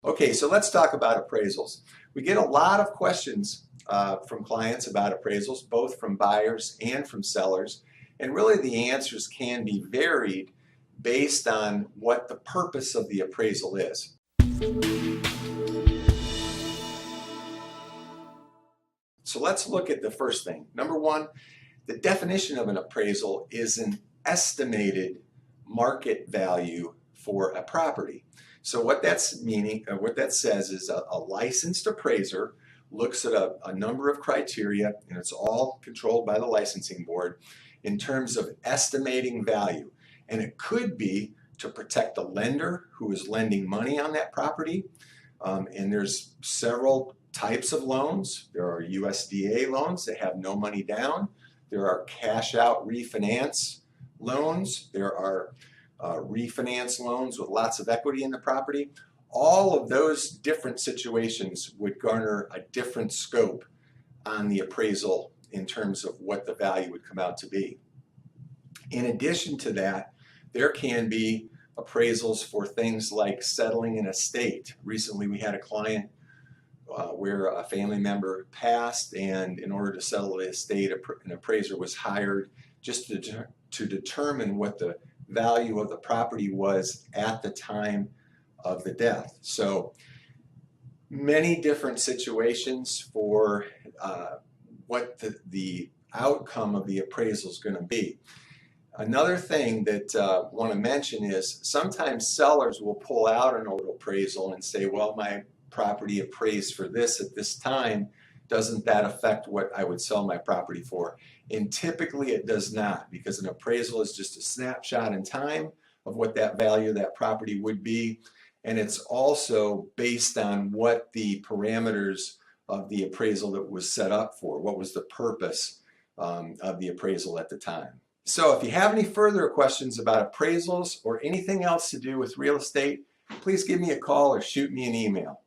Okay, so let's talk about appraisals. We get a lot of questions from clients about appraisals, both from buyers and from sellers. And really the answers can be varied based on what the purpose of the appraisal is. So let's look at the first thing. Number one, the definition of an appraisal is an estimated market value for a property. So what that says is a licensed appraiser looks at a number of criteria, and it's all controlled by the licensing board in terms of estimating value. And it could be to protect the lender who is lending money on that property. And there's several types of loans. There are USDA loans that have no money down. There are cash out refinance loans. There are refinance loans with lots of equity in the property. All of those different situations would garner a different scope on the appraisal in terms of what the value would come out to be. In addition to that, there can be appraisals for things like settling an estate. Recently we had a client where a family member passed, and in order to settle the estate, an appraiser was hired just to determine what the value of the property was at the time of the death. So many different situations for what the outcome of the appraisal is going to be. Another thing that I want to mention is sometimes sellers will pull out an old appraisal and say, well, my property appraised for this at this time, doesn't that affect what I would sell my property for? And typically it does not, because an appraisal is just a snapshot in time of what that value of that property would be, and it's also based on what the parameters of the appraisal that was set up for, what was the purpose of the appraisal at the time. So if you have any further questions about appraisals or anything else to do with real estate, please give me a call or shoot me an email.